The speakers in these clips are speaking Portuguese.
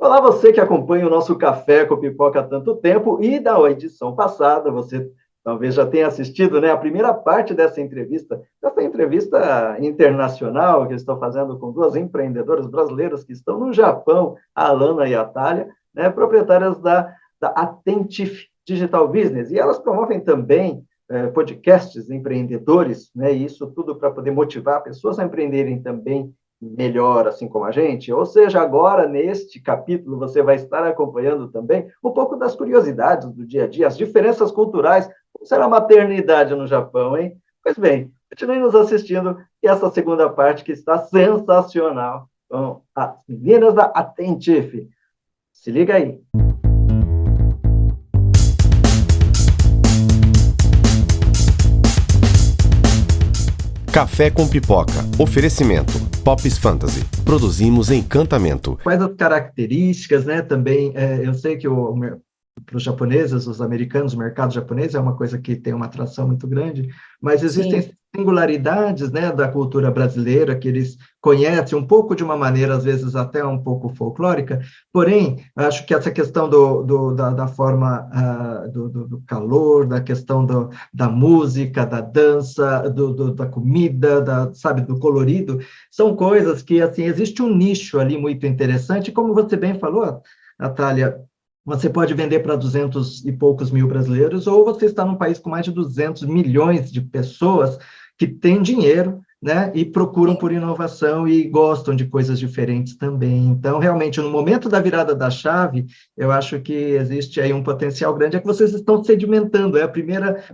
Olá, você que acompanha o nosso Café com Pipoca há tanto tempo e da edição passada, você talvez já tenha assistido, né, a primeira parte dessa entrevista internacional que eu estou fazendo com duas empreendedoras brasileiras que estão no Japão, a Alana e a Thalia, né, proprietárias da Attentive Digital Business, e elas promovem também podcasts empreendedores, né, e isso tudo para poder motivar pessoas a empreenderem também melhor, assim como a gente. Ou seja, agora, neste capítulo, você vai estar acompanhando também um pouco das curiosidades do dia a dia, as diferenças culturais. Como será a maternidade no Japão, hein? Pois bem, continue nos assistindo e essa segunda parte que está sensacional com as meninas da Attentive. Se liga aí. Café com Pipoca. Oferecimento. Pops Fantasy. Produzimos encantamento. Quais as características, né? Também, eu sei que para os japoneses, os americanos, o mercado japonês é uma coisa que tem uma atração muito grande, mas existem Sim. singularidades, né, da cultura brasileira que eles conhecem um pouco de uma maneira, às vezes até um pouco folclórica, porém, acho que essa questão da forma, do calor, da questão da música, da dança, da comida, sabe, do colorido, são coisas que, assim, existe um nicho ali muito interessante, como você bem falou, Natália, você pode vender para 200 e poucos mil brasileiros, ou você está num país com mais de 200 milhões de pessoas que têm dinheiro, né, e procuram por inovação e gostam de coisas diferentes também. Então, realmente, no momento da virada da chave, eu acho que existe aí um potencial grande, é que vocês estão sedimentando,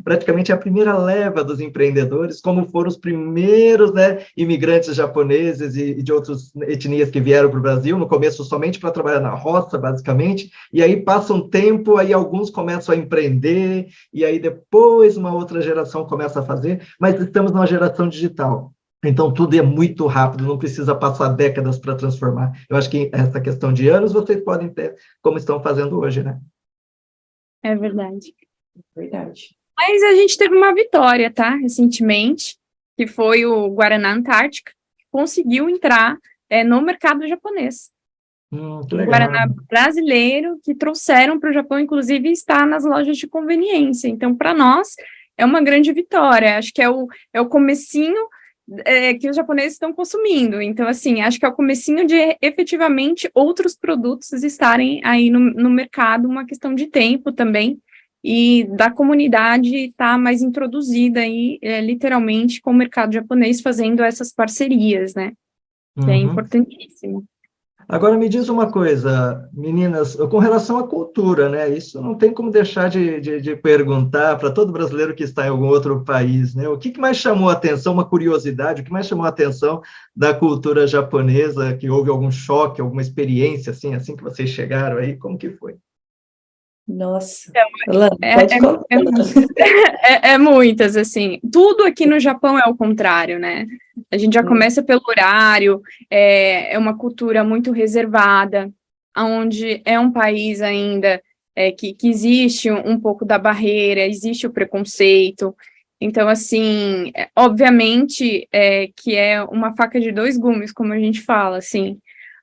praticamente a primeira leva dos empreendedores, como foram os primeiros, né, imigrantes japoneses e de outras etnias que vieram para o Brasil, no começo somente para trabalhar na roça, basicamente, e aí passa um tempo, aí alguns começam a empreender, e aí depois uma outra geração começa a fazer, mas estamos numa geração digital. Então, tudo é muito rápido, não precisa passar décadas para transformar. Eu acho que essa questão de anos vocês podem ter, como estão fazendo hoje, né? É verdade. Verdade. Mas a gente teve uma vitória, tá? Recentemente, que foi o Guaraná Antártica, que conseguiu entrar no mercado japonês. Que Um legal. Guaraná brasileiro que trouxeram para o Japão, inclusive está nas lojas de conveniência. Então, para nós, é uma grande vitória. Acho que é o comecinho que os japoneses estão consumindo. Então, assim, acho que é o comecinho de efetivamente outros produtos estarem aí no mercado, uma questão de tempo também, e da comunidade estar mais introduzida aí, literalmente, com o mercado japonês fazendo essas parcerias, né? Que é importantíssimo. Agora me diz uma coisa, meninas, com relação à cultura, né? Isso não tem como deixar de perguntar para todo brasileiro que está em algum outro país, né? O que mais chamou a atenção, uma curiosidade, o que mais chamou a atenção da cultura japonesa, que houve algum choque, alguma experiência, assim que vocês chegaram aí, como que foi? Nossa, Alana, pode contar. Muitas, assim. Tudo aqui no Japão é o contrário, né? A gente já começa pelo horário, é uma cultura muito reservada, onde é um país ainda que existe um pouco da barreira, existe o preconceito. Então, assim, obviamente que é uma faca de dois gumes, como a gente fala, assim,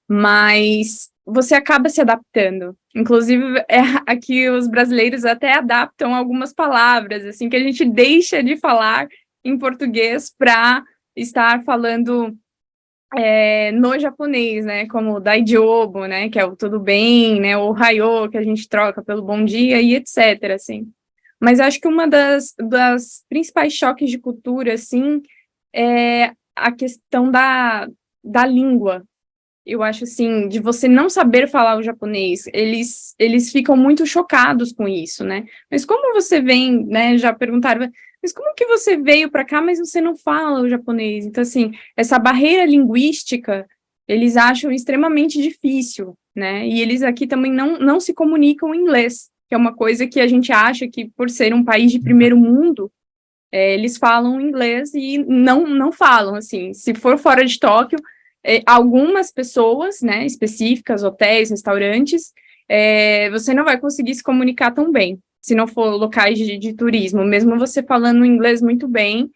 mas você acaba se adaptando. Inclusive, aqui os brasileiros até adaptam algumas palavras, assim, que a gente deixa de falar em português para estar falando no japonês, né, como daijoubu, né, que é o tudo bem, né, o hayo, que a gente troca pelo bom dia e etc, assim. Mas acho que uma das principais choques de cultura, assim, é a questão da língua. Eu acho, assim, de você não saber falar o japonês, eles ficam muito chocados com isso, né? Mas como você vem, né, já perguntaram, mas como que você veio para cá, mas você não fala o japonês? Então, assim, essa barreira linguística, eles acham extremamente difícil, né? E eles aqui também não se comunicam em inglês, que é uma coisa que a gente acha que, por ser um país de primeiro mundo, eles falam inglês e não falam, assim, se for fora de Tóquio, algumas pessoas, né, específicas, hotéis, restaurantes, você não vai conseguir se comunicar tão bem, se não for locais de turismo, mesmo você falando inglês muito bem,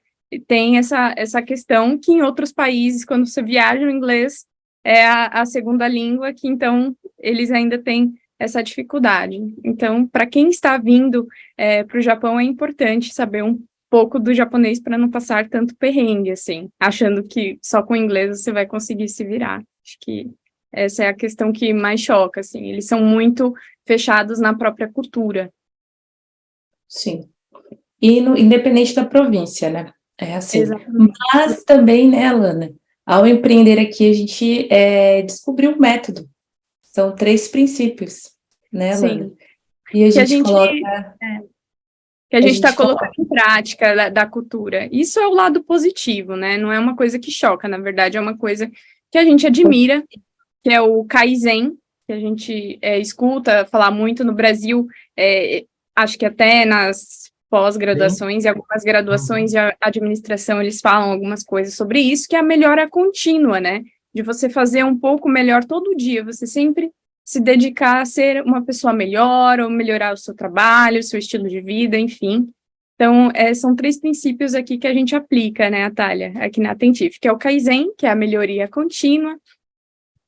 tem essa questão que em outros países, quando você viaja, o inglês é a segunda língua, que então eles ainda têm essa dificuldade. Então, para quem está vindo para o Japão, é importante saber um pouco do japonês para não passar tanto perrengue, assim, achando que só com inglês você vai conseguir se virar. Acho que essa é a questão que mais choca, assim, eles são muito fechados na própria cultura. Sim. E independente da província, né? É assim. Exatamente. Mas também, né, Alana, ao empreender aqui, a gente descobriu um método. São 3 princípios, né, Alana? Sim. E a Que gente coloca... que a gente está colocando em prática da cultura. Isso é o lado positivo, né? Não é uma coisa que choca, na verdade, é uma coisa que a gente admira, que é o Kaizen, que a gente escuta falar muito no Brasil, acho que até nas pós-graduações e algumas graduações de administração, eles falam algumas coisas sobre isso, que é a melhora contínua, né? De você fazer um pouco melhor todo dia, você sempre se dedicar a ser uma pessoa melhor, ou melhorar o seu trabalho, o seu estilo de vida, enfim. Então, são 3 princípios aqui que a gente aplica, né, Atalha, aqui na Attentif, que é o Kaizen, que é a melhoria contínua,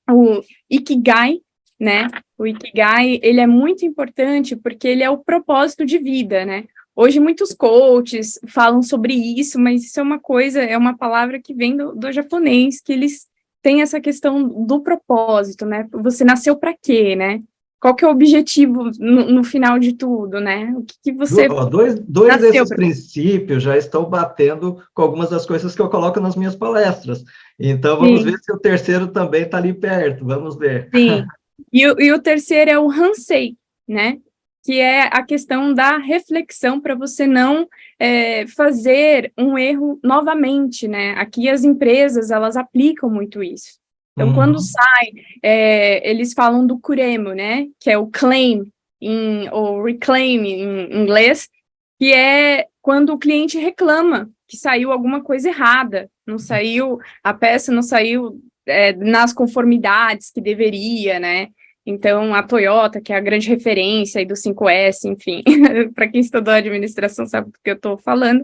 o Ikigai, né, o Ikigai, ele é muito importante porque ele é o propósito de vida, né. Hoje muitos coaches falam sobre isso, mas isso é uma palavra que vem do japonês, que eles têm essa questão do propósito, né, você nasceu para quê, né, qual que é o objetivo no final de tudo, né, o que você dois desses princípios já estão batendo com algumas das coisas que eu coloco nas minhas palestras, então vamos ver se o terceiro também está ali perto, vamos ver. Sim, e o terceiro é o Hansei, né, que é a questão da reflexão para você não fazer um erro novamente, né? Aqui as empresas, elas aplicam muito isso. Então, quando sai, eles falam do kuremo, né? Que é o claim, ou reclaim em inglês, que é quando o cliente reclama que saiu alguma coisa errada, a peça não saiu nas conformidades que deveria, né? Então, a Toyota, que é a grande referência aí do 5S, enfim, para quem estudou administração sabe do que eu estou falando,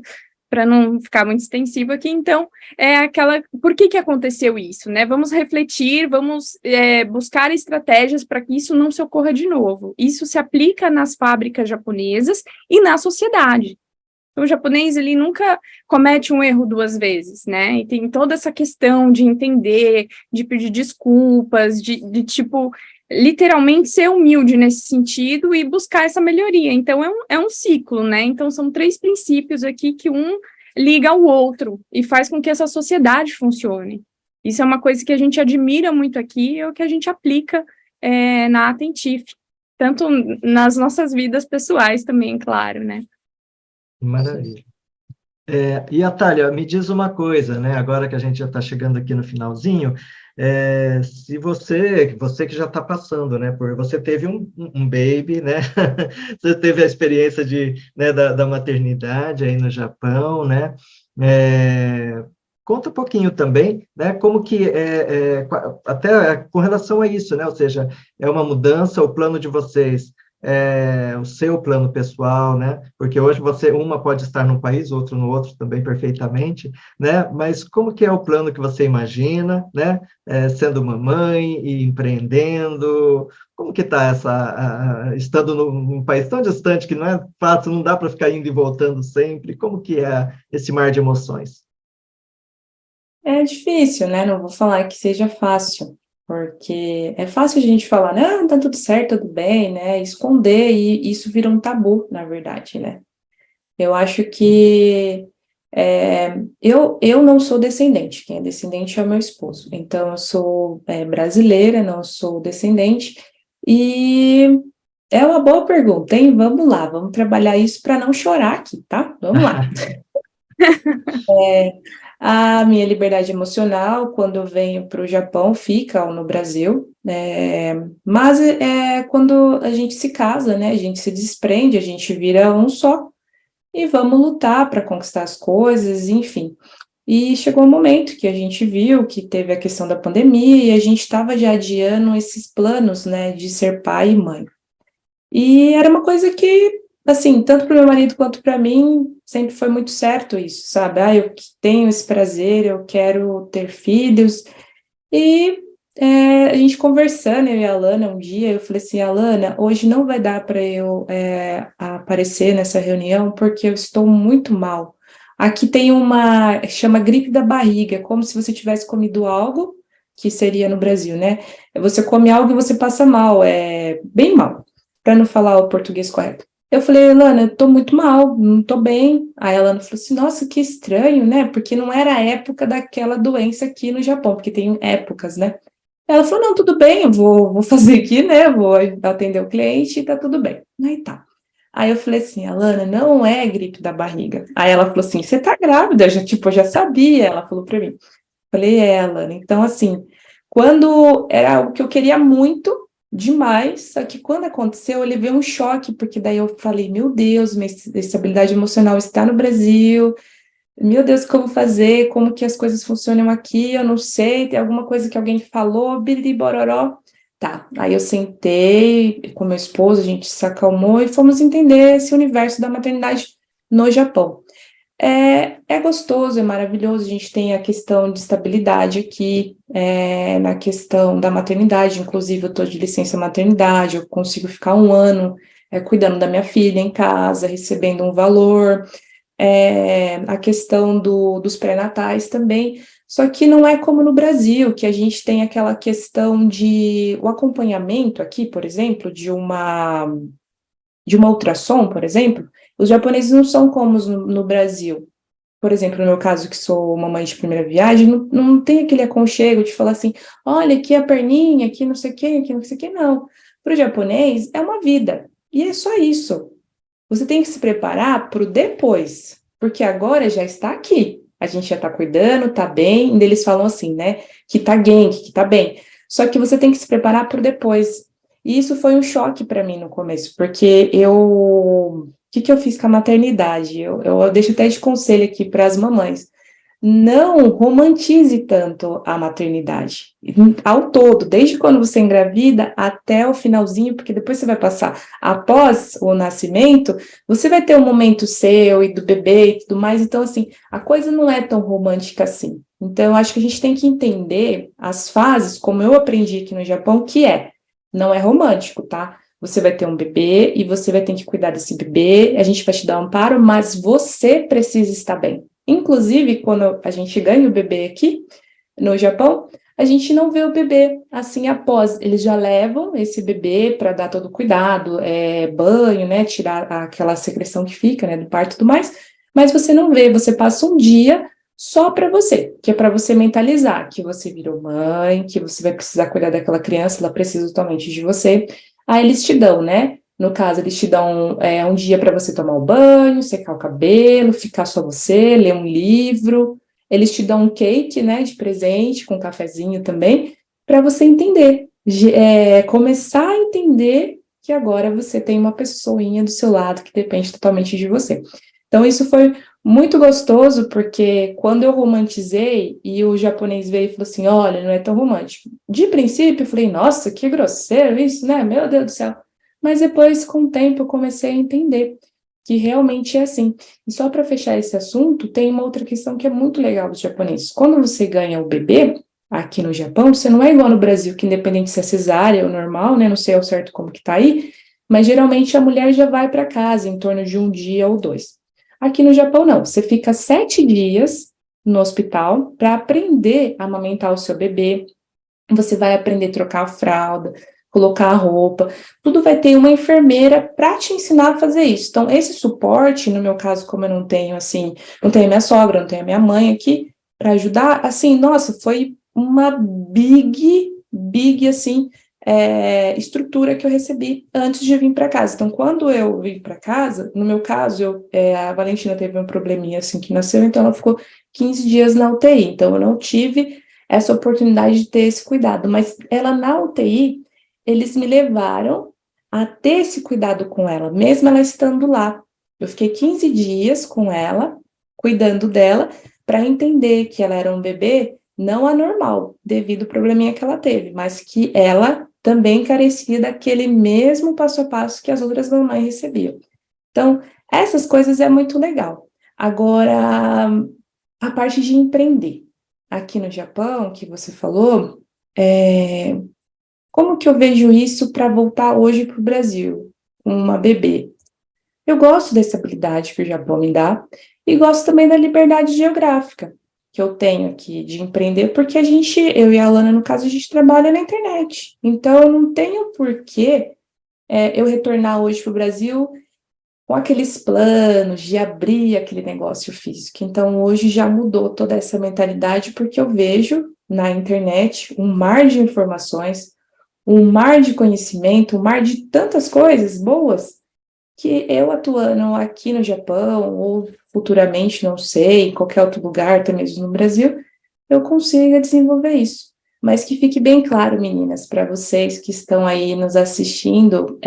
para não ficar muito extensivo aqui, então, por que aconteceu isso, né? Vamos refletir, vamos buscar estratégias para que isso não se ocorra de novo. Isso se aplica nas fábricas japonesas e na sociedade. Então, o japonês, ele nunca comete um erro 2 vezes, né? E tem toda essa questão de entender, de pedir desculpas, de tipo, literalmente ser humilde nesse sentido e buscar essa melhoria. Então, é um ciclo, né? Então, são 3 princípios aqui que um liga ao outro e faz com que essa sociedade funcione. Isso é uma coisa que a gente admira muito aqui e é o que a gente aplica na Attentif, tanto nas nossas vidas pessoais também, claro, né? Maravilha. E, Atalha, me diz uma coisa, né? Agora que a gente já está chegando aqui no finalzinho, se você que já está passando, né? Você teve um baby, né? Você teve a experiência da maternidade aí no Japão, né? Conta um pouquinho também, né? Como que até com relação a isso, né? Ou seja, é uma mudança, o plano de vocês. O seu plano pessoal, né? Porque hoje uma pode estar num país, outro no outro também perfeitamente, né? Mas como que é o plano que você imagina, né? Sendo mamãe e empreendendo, como que está estando num país tão distante que não é fácil, não dá para ficar indo e voltando sempre, como que é esse mar de emoções? É difícil, né? Não vou falar que seja fácil. Porque é fácil a gente falar, não, tá tudo certo, tudo bem, né, esconder, e isso vira um tabu, na verdade, né. Eu acho que eu não sou descendente, quem é descendente é o meu esposo, então eu sou brasileira, não sou descendente, e é uma boa pergunta, hein, vamos lá, vamos trabalhar isso para não chorar aqui, tá, vamos lá. A minha liberdade emocional, quando eu venho para o Japão, fica no Brasil, mas quando a gente se casa, né, a gente se desprende, a gente vira um só, e vamos lutar para conquistar as coisas, enfim. E chegou um momento que a gente viu que teve a questão da pandemia, e a gente estava já adiando esses planos, né, de ser pai e mãe. E era uma coisa que, assim, tanto para o meu marido quanto para mim, sempre foi muito certo isso, sabe? Eu tenho esse prazer, eu quero ter filhos, e a gente conversando, eu e a Alana, um dia, eu falei assim, Alana, hoje não vai dar para eu aparecer nessa reunião, porque eu estou muito mal. Aqui tem chama gripe da barriga, como se você tivesse comido algo, que seria no Brasil, né? Você come algo e você passa mal, bem mal, para não falar o português correto. Eu falei, Alana, eu tô muito mal, não tô bem. Aí a Alana falou assim, nossa, que estranho, né? Porque não era a época daquela doença aqui no Japão, porque tem épocas, né? Ela falou, não, tudo bem, eu vou fazer aqui, né? Vou atender o cliente e tá tudo bem. Aí tá. Aí eu falei assim, Alana, não é gripe da barriga. Aí ela falou assim, você tá grávida? Eu já sabia. Ela falou pra mim. Falei, Alana, então assim, quando era algo que eu queria muito, demais, só que quando aconteceu, eu levei um choque, porque daí eu falei, meu Deus, minha estabilidade emocional está no Brasil, meu Deus, como fazer? Como que as coisas funcionam aqui? Eu não sei. Tem alguma coisa que alguém falou? Biriri bororó. Tá. Aí eu sentei com meu esposo, a gente se acalmou e fomos entender esse universo da maternidade no Japão. É gostoso, é maravilhoso. A gente tem a questão de estabilidade aqui, na questão da maternidade. Inclusive, eu estou de licença maternidade, eu consigo ficar um ano cuidando da minha filha em casa, recebendo um valor. A questão dos pré-natais também, só que não é como no Brasil, que a gente tem aquela questão de o acompanhamento aqui, por exemplo, de uma ultrassom, por exemplo, os japoneses não são como no Brasil. Por exemplo, no meu caso, que sou mamãe de primeira viagem, não tem aquele aconchego de falar assim, olha, aqui a perninha, aqui não sei o quê, aqui não sei o quê, não. Para o japonês, é uma vida, e é só isso. Você tem que se preparar para o depois, porque agora já está aqui. A gente já está cuidando, está bem, ainda eles falam assim, né? Que está genki, que está bem. Só que você tem que se preparar para o depois. E isso foi um choque para mim no começo, porque O que eu fiz com a maternidade? Eu deixo até de conselho aqui para as mamães. Não romantize tanto a maternidade, ao todo, desde quando você engravida até o finalzinho, porque depois você vai passar após o nascimento, você vai ter um momento seu e do bebê e tudo mais, então assim, a coisa não é tão romântica assim. Então, eu acho que a gente tem que entender as fases, como eu aprendi aqui no Japão, não é romântico, tá? Você vai ter um bebê e você vai ter que cuidar desse bebê, a gente vai te dar um amparo, mas você precisa estar bem. Inclusive, quando a gente ganha o bebê aqui no Japão, a gente não vê o bebê assim após. Eles já levam esse bebê para dar todo o cuidado, banho, né? Tirar aquela secreção que fica, né? Do parto e tudo mais. Mas você não vê, você passa um dia só para você, que é para você mentalizar que você virou mãe, que você vai precisar cuidar daquela criança, ela precisa totalmente de você. Aí eles te dão, né? No caso, eles te dão um dia para você tomar o banho, secar o cabelo, ficar só você, ler um livro. Eles te dão um cake, né, de presente, com um cafezinho também, para você entender. Começar a entender que agora você tem uma pessoinha do seu lado que depende totalmente de você. Então, isso foi muito gostoso, porque quando eu romantizei e o japonês veio e falou assim, olha, não é tão romântico. De princípio, eu falei, nossa, que grosseiro isso, né? Meu Deus do céu. Mas depois, com o tempo, eu comecei a entender que realmente é assim. E só para fechar esse assunto, tem uma outra questão que é muito legal dos japoneses. Quando você ganha o bebê, aqui no Japão, você não é igual no Brasil, que independente se é cesárea ou normal, né? Não sei ao certo como que tá aí, mas geralmente a mulher já vai para casa em torno de um dia ou dois. Aqui no Japão, não. Você fica 7 dias no hospital para aprender a amamentar o seu bebê. Você vai aprender a trocar a fralda, colocar a roupa. Tudo vai ter uma enfermeira para te ensinar a fazer isso. Então, esse suporte, no meu caso, como eu não tenho, assim, não tenho minha sogra, não tenho minha mãe aqui para ajudar, assim, nossa, foi uma big, assim, estrutura que eu recebi antes de vir para casa. Então, quando eu vim para casa, no meu caso, a Valentina teve um probleminha assim que nasceu, então ela ficou 15 dias na UTI. Então, eu não tive essa oportunidade de ter esse cuidado. Mas ela na UTI, eles me levaram a ter esse cuidado com ela, mesmo ela estando lá. Eu fiquei 15 dias com ela, cuidando dela, para entender que ela era um bebê não anormal, devido ao probleminha que ela teve, mas que ela também carecia daquele mesmo passo a passo que as outras mamães recebiam. Então, essas coisas é muito legal. Agora, a parte de empreender. Aqui no Japão, que você falou, Como que eu vejo isso para voltar hoje para o Brasil, uma bebê? Eu gosto da estabilidade que o Japão me dá e gosto também da liberdade geográfica que eu tenho aqui de empreender, porque eu e a Alana, no caso, a gente trabalha na internet. Então, eu não tenho porquê eu retornar hoje para o Brasil com aqueles planos de abrir aquele negócio físico. Então, hoje já mudou toda essa mentalidade, porque eu vejo na internet um mar de informações, um mar de conhecimento, um mar de tantas coisas boas, que eu atuando aqui no Japão, ou futuramente, não sei, em qualquer outro lugar, até mesmo no Brasil, eu consiga desenvolver isso. Mas que fique bem claro, meninas, para vocês que estão aí nos assistindo,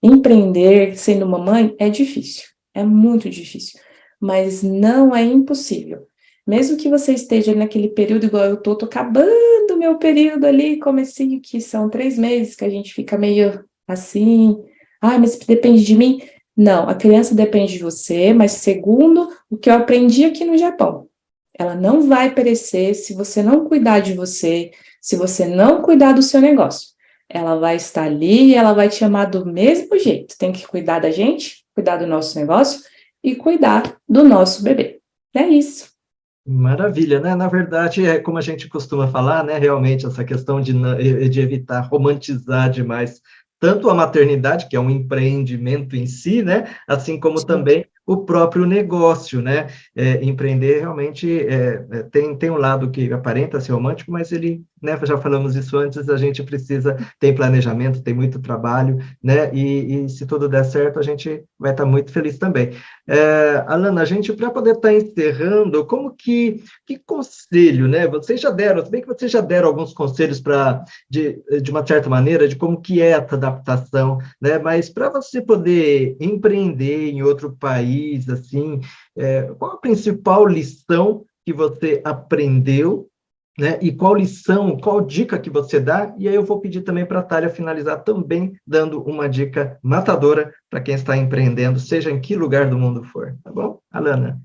empreender sendo mamãe é difícil, é muito difícil, mas não é impossível. Mesmo que você esteja naquele período igual eu tô acabando meu período ali, comecinho, que são 3 meses, que a gente fica meio assim, mas depende de mim. Não, a criança depende de você, mas segundo o que eu aprendi aqui no Japão, ela não vai perecer se você não cuidar de você, se você não cuidar do seu negócio. Ela vai estar ali e ela vai te amar do mesmo jeito. Tem que cuidar da gente, cuidar do nosso negócio e cuidar do nosso bebê. É isso. Maravilha, né? Na verdade, é como a gente costuma falar, né? Realmente, essa questão de evitar romantizar demais tanto a maternidade, que é um empreendimento em si, né? Assim como Sim. também o próprio negócio, né? Empreender realmente tem um lado que aparenta ser romântico, mas ele, né? Já falamos isso antes, a gente precisa, tem planejamento, tem muito trabalho, né? E se tudo der certo, a gente vai estar muito feliz também. Alana, a gente, para poder estar encerrando, que conselho, né? Vocês já deram, se bem que vocês já deram alguns conselhos de uma certa maneira, de como que é essa adaptação, né? Mas para você poder empreender em outro país, assim, qual a principal lição que você aprendeu, né? E qual lição, qual dica que você dá? E aí eu vou pedir também para a Thalia finalizar também dando uma dica matadora para quem está empreendendo, seja em que lugar do mundo for, tá bom? Alana.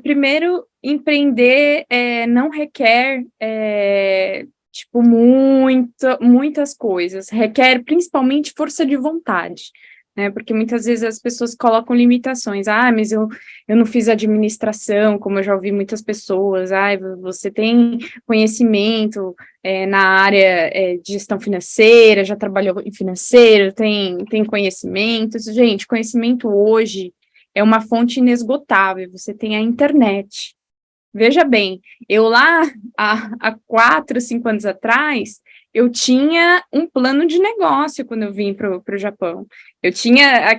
Primeiro, empreender não requer muitas coisas, requer principalmente força de vontade, né? Porque muitas vezes as pessoas colocam limitações. Mas eu não fiz administração, como eu já ouvi muitas pessoas. Você tem conhecimento na área de gestão financeira, já trabalhou em financeiro, tem conhecimentos. Gente, conhecimento hoje é uma fonte inesgotável, você tem a internet. Veja bem, eu lá, há 4, 5 anos atrás, eu tinha um plano de negócio quando eu vim para o Japão. Eu tinha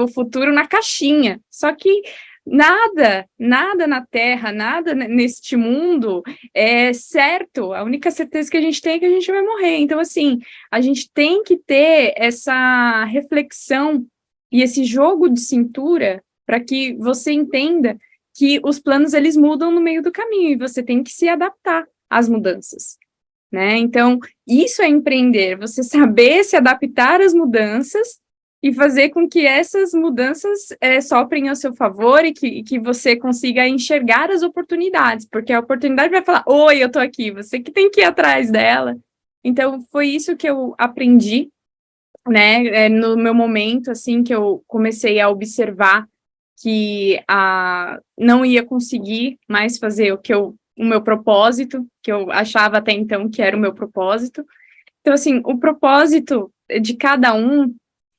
o futuro na caixinha, só que nada na Terra, nada neste mundo é certo. A única certeza que a gente tem é que a gente vai morrer. Então, assim, a gente tem que ter essa reflexão e esse jogo de cintura para que você entenda que os planos, eles mudam no meio do caminho, e você tem que se adaptar às mudanças, né? Então, isso é empreender, você saber se adaptar às mudanças e fazer com que essas mudanças soprem ao seu favor e que você consiga enxergar as oportunidades, porque a oportunidade vai falar, oi, eu tô aqui, você que tem que ir atrás dela. Então, foi isso que eu aprendi, né? No meu momento, assim, que eu comecei a observar que não ia conseguir mais fazer o meu propósito, que eu achava até então que era o meu propósito. Então, assim, o propósito de cada um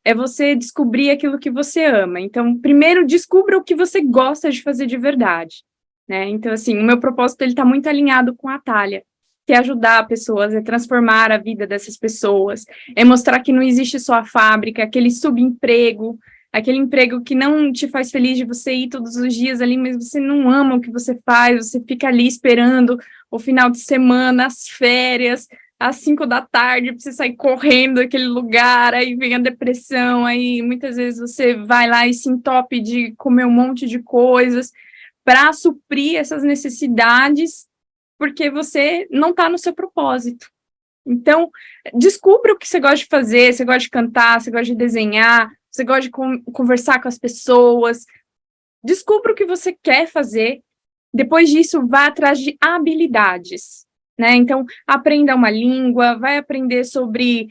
é você descobrir aquilo que você ama. Então, primeiro, descubra o que você gosta de fazer de verdade, né? Então, assim, o meu propósito, ele está muito alinhado com a Thalia, que é ajudar pessoas, é transformar a vida dessas pessoas, é mostrar que não existe só a fábrica, aquele subemprego, aquele emprego que não te faz feliz de você ir todos os dias ali, mas você não ama o que você faz, você fica ali esperando o final de semana, as férias, às 5 da tarde, para você sair correndo daquele lugar, aí vem a depressão, aí muitas vezes você vai lá e se entope de comer um monte de coisas para suprir essas necessidades, porque você não está no seu propósito. Então, descubra o que você gosta de fazer, você gosta de cantar, você gosta de desenhar, você gosta de conversar com as pessoas, descubra o que você quer fazer, depois disso, vá atrás de habilidades. né? Então, aprenda uma língua, vai aprender sobre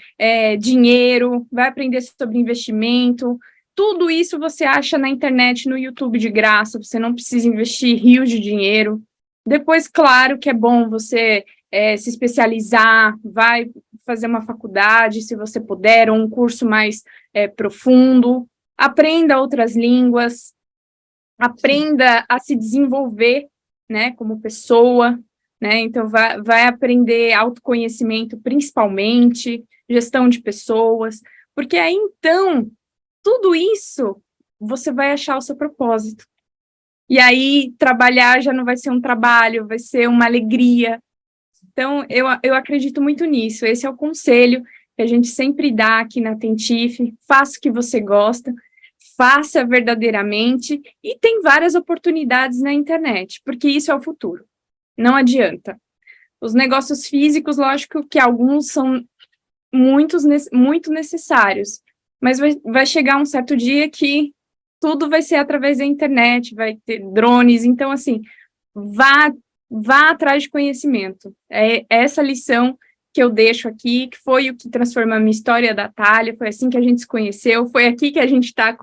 dinheiro, vai aprender sobre investimento. Tudo isso você acha na internet, no YouTube de graça, você não precisa investir rios de dinheiro. Depois, claro que é bom você se especializar, vai fazer uma faculdade, se você puder, ou um curso mais profundo. Aprenda outras línguas, aprenda a se desenvolver, né, como pessoa, né? Então, vai aprender autoconhecimento, principalmente, gestão de pessoas, porque aí, então, tudo isso, você vai achar o seu propósito. E aí, trabalhar já não vai ser um trabalho, vai ser uma alegria. Então, eu acredito muito nisso. Esse é o conselho que a gente sempre dá aqui na Tentif. Faça o que você gosta, faça verdadeiramente, e tem várias oportunidades na internet, porque isso é o futuro. Não adianta. Os negócios físicos, lógico que alguns são muito necessários, mas vai chegar um certo dia que tudo vai ser através da internet, vai ter drones, então, assim, vá atrás de conhecimento. É essa lição que eu deixo aqui, que foi o que transformou a minha história da Thalia, foi assim que a gente se conheceu, foi aqui que a gente está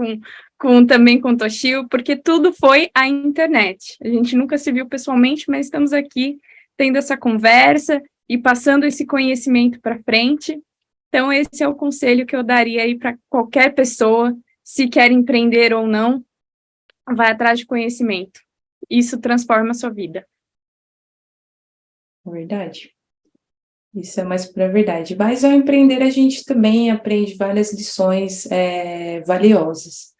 também com o Toshio, porque tudo foi a internet. A gente nunca se viu pessoalmente, mas estamos aqui tendo essa conversa e passando esse conhecimento para frente. Então, esse é o conselho que eu daria aí para qualquer pessoa, se quer empreender ou não, vai atrás de conhecimento. Isso transforma a sua vida. Verdade. Isso é mais pura verdade. Mas ao empreender, a gente também aprende várias lições valiosas,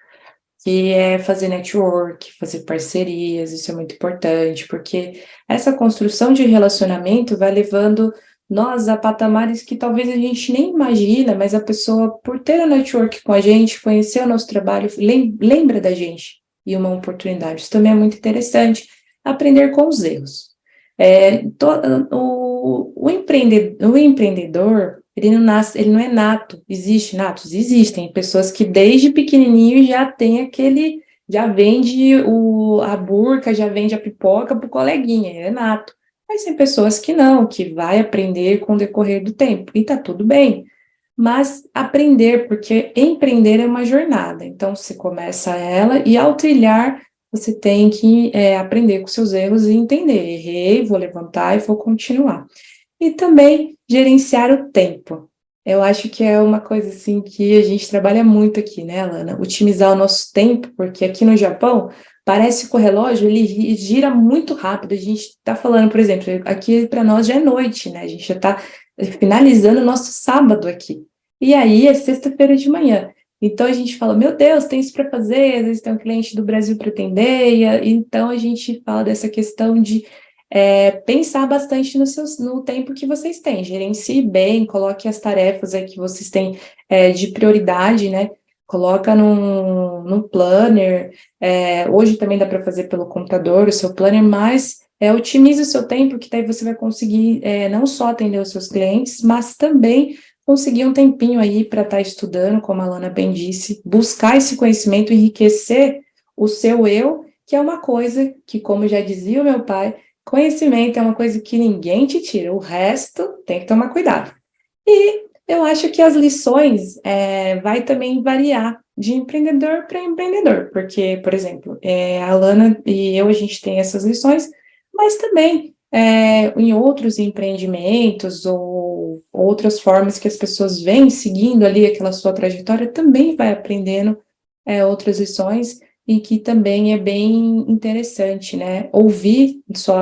que é fazer network, fazer parcerias, isso é muito importante, porque essa construção de relacionamento vai levando nós a patamares que talvez a gente nem imagina, mas a pessoa, por ter o network com a gente, conhecer o nosso trabalho, lembra da gente e uma oportunidade. Isso também é muito interessante, aprender com os erros. O empreendedor, ele não é nato. Existe natos? Existem pessoas que desde pequenininho já tem já vende a burca, já vende a pipoca pro coleguinha, é nato. Mas tem pessoas que não, que vai aprender com o decorrer do tempo, e tá tudo bem. Mas aprender, porque empreender é uma jornada, então você começa ela, e ao trilhar, você tem que aprender com seus erros e entender, errei, vou levantar e vou continuar. E também gerenciar o tempo. Eu acho que é uma coisa assim que a gente trabalha muito aqui, né, Alana? Otimizar o nosso tempo, porque aqui no Japão, parece que o relógio, ele gira muito rápido. A gente está falando, por exemplo, aqui para nós já é noite, né? A gente já está finalizando o nosso sábado aqui. E aí é sexta-feira de manhã. Então a gente fala, meu Deus, tem isso para fazer, às vezes tem um cliente do Brasil para atender, então a gente fala dessa questão de pensar bastante no tempo que vocês têm, gerencie bem, coloque as tarefas aí que vocês têm de prioridade, né? Coloca num planner, hoje também dá para fazer pelo computador o seu planner, mas otimize o seu tempo, que daí você vai conseguir não só atender os seus clientes, mas também conseguir um tempinho aí para estar estudando, como a Alana bem disse, buscar esse conhecimento, enriquecer o seu eu, que é uma coisa que, como já dizia o meu pai, conhecimento é uma coisa que ninguém te tira, o resto tem que tomar cuidado. E eu acho que as lições vai também variar de empreendedor para empreendedor, porque, por exemplo, a Alana e eu, a gente tem essas lições, mas também em outros empreendimentos ou outras formas que as pessoas vêm seguindo ali aquela sua trajetória, também vai aprendendo outras lições, e que também é bem interessante, né? Ouvir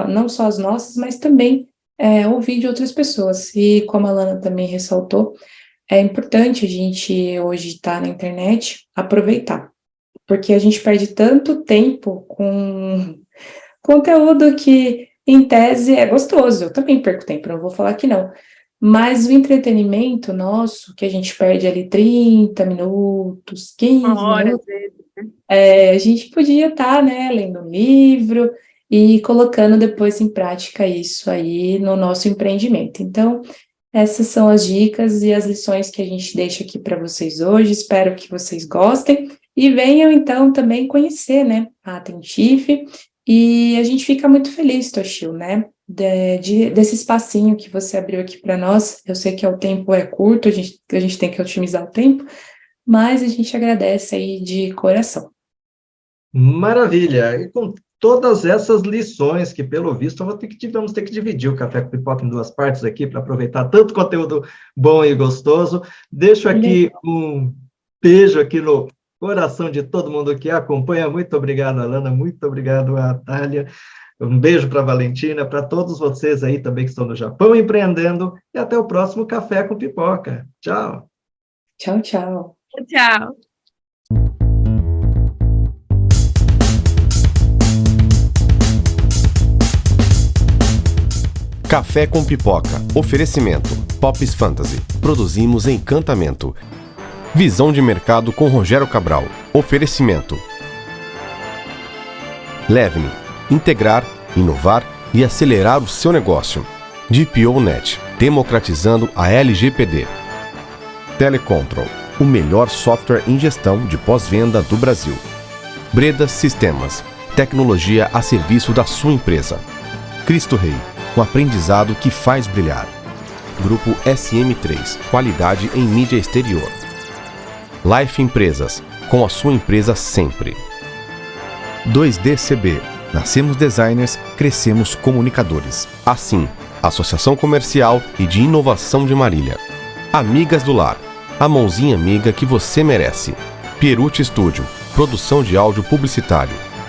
não só as nossas, mas também ouvir de outras pessoas. E como a Lana também ressaltou, é importante a gente hoje estar na internet, aproveitar, porque a gente perde tanto tempo com conteúdo que, em tese, é gostoso. Eu também perco tempo, não vou falar que não. Mas o entretenimento nosso, que a gente perde ali 30 minutos, 15 minutos, a gente podia estar, né, lendo um livro e colocando depois em prática isso aí no nosso empreendimento. Então, essas são as dicas e as lições que a gente deixa aqui para vocês hoje. Espero que vocês gostem e venham, então, também conhecer, né, a Tentif. E a gente fica muito feliz, Toshio, né, desse espacinho que você abriu aqui para nós. Eu sei que o tempo é curto, a gente tem que otimizar o tempo, mas a gente agradece aí de coração. Maravilha! E com todas essas lições que, pelo visto, vamos ter que dividir o Café com Pipoca em 2 partes aqui, para aproveitar tanto conteúdo bom e gostoso. Deixo aqui um beijo aqui no coração de todo mundo que acompanha. Muito obrigado, Alana. Muito obrigado, Thalia. Um beijo para a Valentina, para todos vocês aí também que estão no Japão empreendendo. E até o próximo Café com Pipoca. Tchau. Tchau, tchau. Tchau. Café com Pipoca. Oferecimento. Pops Fantasy. Produzimos encantamento. Visão de mercado com Rogério Cabral. Oferecimento. Levme. Integrar, inovar e acelerar o seu negócio. GPO.net. Democratizando a LGPD. Telecontrol. O melhor software em gestão de pós-venda do Brasil. Breda Sistemas. Tecnologia a serviço da sua empresa. Cristo Rei. Um aprendizado que faz brilhar. Grupo SM3, qualidade em mídia exterior. Life Empresas, com a sua empresa sempre. 2DCB, nascemos designers, crescemos comunicadores. Assim, Associação Comercial e de Inovação de Marília. Amigas do Lar, a mãozinha amiga que você merece. Pierucci Studio, produção de áudio publicitário.